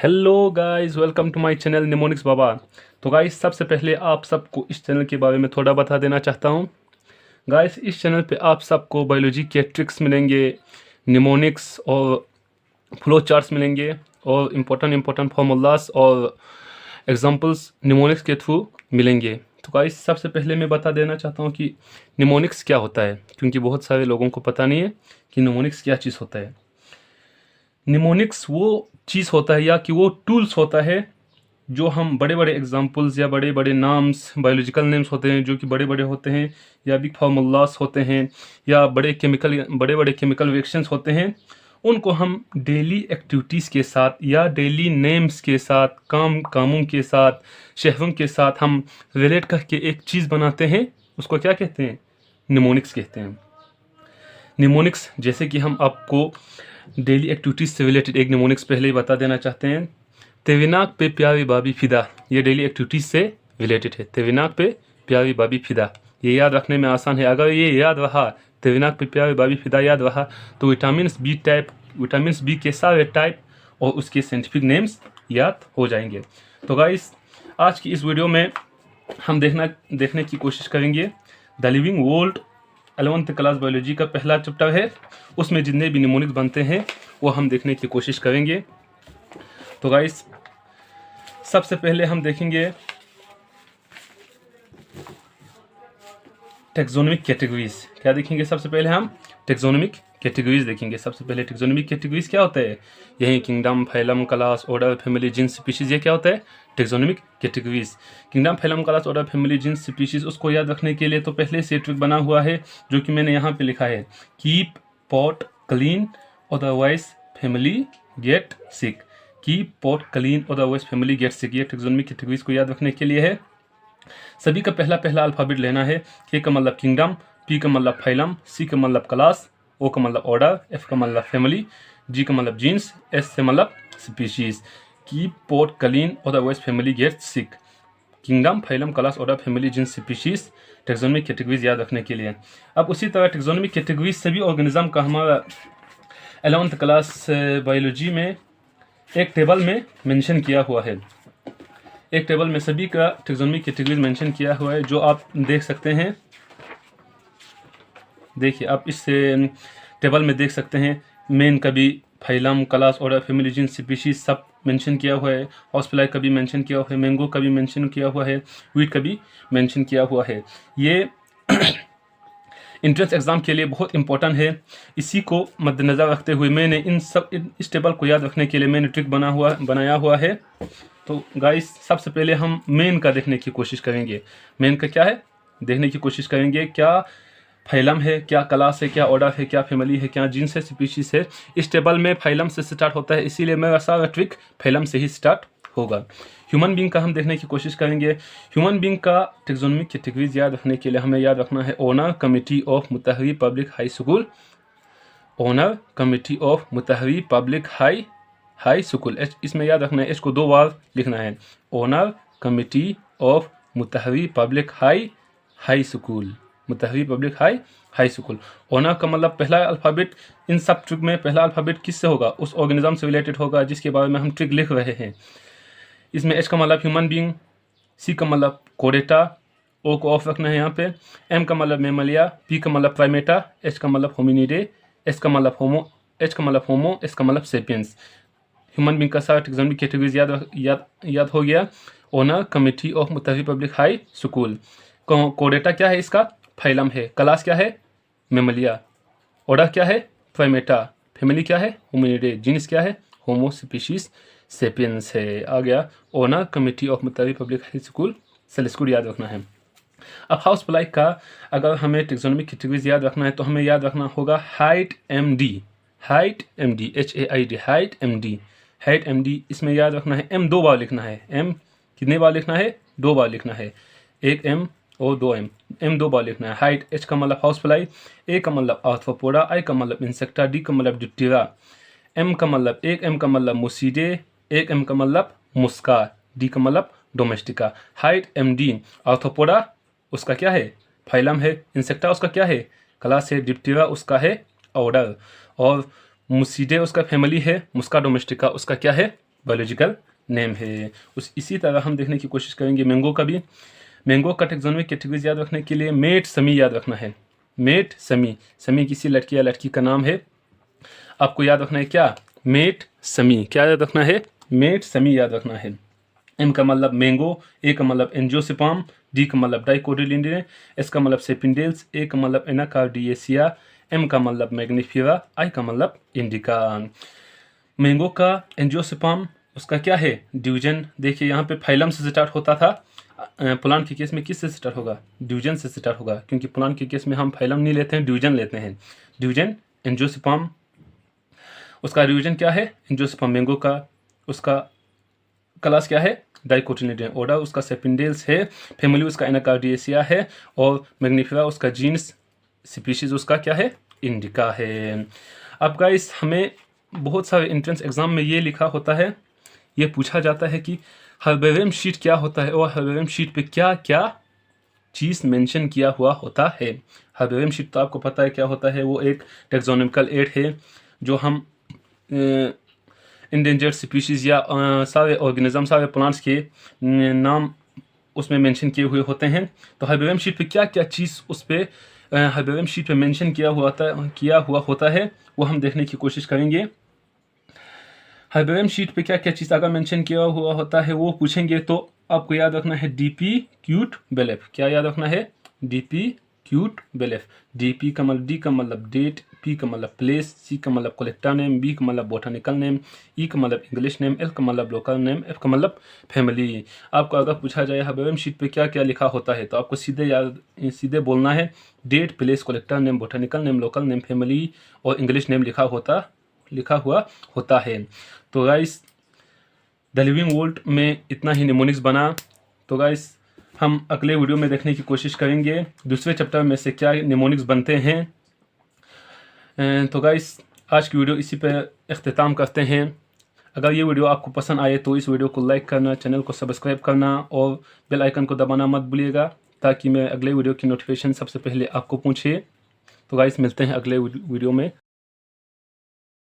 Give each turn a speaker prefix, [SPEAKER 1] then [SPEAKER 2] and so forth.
[SPEAKER 1] Hello guys, welcome to my channel mnemonics Baba. तो guys, सबसे पहले आप सबको इस चैनल के बारे में थोड़ा बता देना चाहता हूँ। गाइस, इस चैनल पे आप सबको बायोलॉजी के ट्रिक्स मिलेंगे, निमोनिक्स और फ्लो चार्ट्स मिलेंगे और इम्पोर्टेंट फार्मूलास और एग्जांपल्स निमोनिक्स के थ्रू मिलेंगे। तो गाइस, सबसे पहले मैं बता देना चाहता हूँ कि निमोनिक्स क्या होता है, क्योंकि बहुत सारे लोगों को पता नहीं है कि निमोनिक्स क्या चीज़ होता है। निमोनिक्स वो चीज़ होता है या कि वो टूल्स होता है जो हम बड़े बड़े एग्जांपल्स या बड़े बड़े नाम्स, बायोलॉजिकल नेम्स होते हैं जो कि बड़े बड़े होते हैं, या बिग फार्मूलास होते हैं, या बड़े बड़े केमिकल रिएक्शंस होते हैं, उनको हम डेली एक्टिविटीज़ के साथ या डेली नेम्स के साथ, कामों के साथ, शहरों के साथ हम रिलेट करके एक चीज़ बनाते हैं। उसको क्या कहते हैं? निमोनिक्स कहते हैं। निमोनिक्स, जैसे कि हम आपको डेली एक्टिविटीज़ से रिलेटेड एक निमोनिक्स पहले ही बता देना चाहते हैं। तेविनाक पे प्यारी बाबी फिदा, ये डेली एक्टिविटीज़ से रिलेटेड है। तेविनाक पे प्यारी बाबी फिदा, ये याद रखने में आसान है। अगर ये याद रहा, तेविनाक पे प्यारी बाबी फिदा याद रहा, तो विटामिन बी के सारे टाइप और उसके साइंटिफिक नेम्स याद हो जाएंगे। तो गाइस, आज की इस वीडियो में हम देखने की कोशिश करेंगे the living world 11th class biology का पहला चैप्टर है। उसमें जितने भी निमोनिक्स बनते हैं वो हम देखने की कोशिश करेंगे। तो गाइस, सबसे पहले हम देखेंगे टेक्सोनोमिक कैटेगरीज। क्या देखेंगे? सबसे पहले हम टेक्सोनोमिक कैटेगरीज देखेंगे। सबसे पहले टेक्सोनोमिक कैटेगरीज क्या होता है? यही kingdom, phylum, class, order, family, genus, species. ये क्या होता है? Taxonomic categories. Kingdom, phylum, class, order, family, genus, species. उसको याद रखने के लिए तो पहले से ट्रिक बना हुआ है जो कि मैंने यहाँ पे लिखा है। Keep pot clean, otherwise family get सिक। Keep pot clean, otherwise family get सिक। ये टेक्सोनोमिक कैटेगरीज को याद रखने के लिए है। सभी का पहला अल्फ़ाबेट लेना है। के का मतलब किंगडम, पी का मतलब फाइलम, सी का मतलब क्लास, ओ का मतलब ऑर्डर, एफ का मतलब फैमिली, जी का मतलब जीन्स, एस से मतलब species. Keep pot clean, otherwise family get sick. Kingdom, phylum, class, order, family, genus, species taxonomic categories याद रखने के लिए। अब उसी तरह टेक्सोनोमिक कैटेगरीज सभी ऑर्गेनिज्म का हमारा 11th क्लास बायोलॉजी में एक टेबल में मेंशन किया हुआ है। एक टेबल में सभी का टेक्सोनोमिक कैटेगरीज मेंशन किया हुआ है, जो आप देख सकते हैं। देखिए, आप इस टेबल में देख सकते हैं। मेन का भी phylum, class, order, family, genus, species सब मेंशन किया हुआ है। हाउसफ्लाई का भी मेंशन किया हुआ है। मैंगो का भी मेंशन किया हुआ है। वीट का भी मेंशन किया हुआ है। ये इंट्रेंस एग्जाम के लिए बहुत इंपॉर्टेंट है। इसी को मद्देनज़र रखते हुए मैंने इस टेबल को याद रखने के लिए मैंने ट्रिक बनाया हुआ है। तो गाइस, सबसे पहले हम मेन का देखने की कोशिश करेंगे। मेन का क्या है देखने की कोशिश करेंगे। क्या फाइलम है, क्या क्लास है, क्या ऑर्डर है, क्या फैमिली है, क्या जीन्स है, स्पीशीज है। इस टेबल में फाइलम से स्टार्ट होता है, इसीलिए मेरा सारा ट्रिक फाइलम से ही स्टार्ट होगा। ह्यूमन बींग का हम देखने की कोशिश करेंगे। ह्यूमन बींग का टेक्सोनोमिक कैटेगरीज याद रखने के लिए हमें याद रखना है owner committee of Mutahari public high school. Owner committee of Mutahari public high school. इसमें याद रखना है, एच को 2 बार लिखना है। Owner committee of Mutahari public high school. Mutahari public high school. Owner का मतलब पहला अल्फ़ाबेट, इन सब ट्रिक में पहला अल्फ़ाबेट किससे होगा? उस ऑर्गेनिज्म से रिलेटेड होगा जिसके बारे में हम ट्रिक लिख रहे हैं। इसमें एच का मतलब ह्यूमन बींग, सी का मतलब कोडेटा, ओ को ऑफ रखना है यहाँ पे, एम का मतलब मेमलिया, पी का मतलब प्राइमेटा, एच का मतलब होमिनिडे, एच का मतलब होमो, एच का मतलब सेपियंस। ह्यूमन बींग का सारा टेक्सोनोमिक कैटेगरीज याद हो गया। Owner committee of Mutahari public high school. कोडेटा क्या है? इसका फाइलम है। क्लास क्या है? मेमलिया। ऑर्डर क्या है? प्राइमेटा। फैमिली क्या है? होमिनिडे। जीनस क्या है? होमो स्पीशीज सेपियंस है। आ गया owner committee of Mutahari public high school, cell school याद रखना है। अब हाउस फ्लाई का अगर हमें टेक्सोनोमिक कैटेगरीज याद रखना है तो हमें याद रखना होगा height MD, height MD, HAIT, height MD, height MD। इसमें याद रखना है M 2 बार लिखना है। M कितने बार लिखना है? 2 बार लिखना है। एक M और 2 M 2 बार लिखना है। हाइट, H का मतलब हाउस फ्लाई, A का मतलब आर्थ्रोपोडा, I का मतलब इंसेक्टा, D का मतलब डिप्टेरा, M का मतलब एक M का मतलब मुसीडे, एक M का मतलब मुस्का, D का मतलब डोमेस्टिका। Height MD। आर्थ्रोपोडा उसका क्या है? फाइलम है। इंसेक्टा उसका क्या है? क्लास है। डिप्टेरा उसका है ऑर्डर। और मुसीडे उसका फैमिली है। मुस्का डोमेस्टिका उसका क्या है? बायोलॉजिकल नेम है। इसी तरह हम देखने की कोशिश करेंगे मैंगो का भी। मैंगो का टेक्सोनोमिक कैटेगरीज याद रखने के लिए मेट समी याद रखना है। मेट समी, समी किसी लड़की या लड़की का नाम है, आपको याद रखना है क्या, मेट समी। क्या याद रखना है, मेट समी याद रखना है। एम का मतलब मैंगो, ए का मतलब एंजियोस्पर्म, डी का मतलब डाइकोटिलिडोन, एस का मतलब सेपिंडेल्स, ए का मतलब एनाकार्डियेसिया, एम का मतलब मैग्निफिरा, आई का मतलब इंडिका। मैंगो का एंजियोस्पर्म उसका क्या है, डिवीजन। देखिए यहाँ पे फाइलम से स्टार्ट होता था, प्लांट के केस में किस से स्टार्ट होगा, डिवीजन से स्टार्ट होगा, क्योंकि प्लांट के केस में हम फाइलम नहीं लेते हैं, डिवीजन लेते हैं। डिवीजन एंजियोस्पर्म, उसका डिवीजन क्या है, एंजियोस्पर्म। मैंगो का उसका क्लास क्या है, डाइकोटिलिडोन। ऑर्डर उसका सेपिंडेल्स है, फैमिली उसका एनाकार्डियेसिया है, और मैग्निफिरा उसका जीनस, स्पीशीज उसका क्या है, इंडिका है। अब गाइस हमें बहुत सारे एंट्रेंस एग्जाम में ये लिखा होता है, ये पूछा जाता है कि हर्बेरियम शीट क्या होता है और हर्बेरियम शीट पे क्या क्या चीज़ मेंशन किया हुआ होता है। हर्बेरियम शीट तो आपको पता है क्या होता है, वो एक टेक्सोनोमिकल एड है जो हम इंडेंजर्ड स्पीशीज़ या सारे ऑर्गेनिज्म, सारे प्लांट्स के नाम उसमें मेंशन किए हुए होते हैं। तो हर्बेरियम शीट पे क्या क्या चीज़ उस पर हर्बेरियम शीट पे मेंशन किया हुआ होता है वो हम देखने की कोशिश करेंगे। हर्बेरियम शीट पे क्या क्या चीज़ अगर मेंशन किया हुआ होता है वो पूछेंगे तो आपको याद रखना है डीपी क्यूट बेलेफ। क्या याद रखना है, डीपी क्यूट बेलेफ। डीपी का मतलब, डी का मतलब डेट, पी का मतलब प्लेस, सी का मतलब कलेक्टर नेम, बी का मतलब बोटानिकल नेम, ई का मतलब इंग्लिश नेम, एल का मतलब लोकल नेम, एफ का मतलब फैमिली। आपको अगर पूछा जाए हर्बेरियम शीट पे क्या क्या लिखा होता है तो आपको सीधे बोलना है date, place, collector name, botanical name, local name, family और इंग्लिश नेम लिखा हुआ होता है। तो गाइस द लिविंग वर्ल्ड में इतना ही निमोनिक्स बना। तो गाइस हम अगले वीडियो में देखने की कोशिश करेंगे दूसरे चैप्टर में से क्या निमोनिक्स बनते हैं। तो गाइस आज की वीडियो इसी पे इख्तिताम करते हैं। अगर ये वीडियो आपको पसंद आए तो इस वीडियो को लाइक करना, चैनल को सब्सक्राइब करना और बेल आइकन को दबाना मत भूलिएगा ताकि मैं अगले वीडियो की नोटिफिकेशन सबसे पहले आपको पहुँचे। तो गाइस मिलते हैं अगले वीडियो में।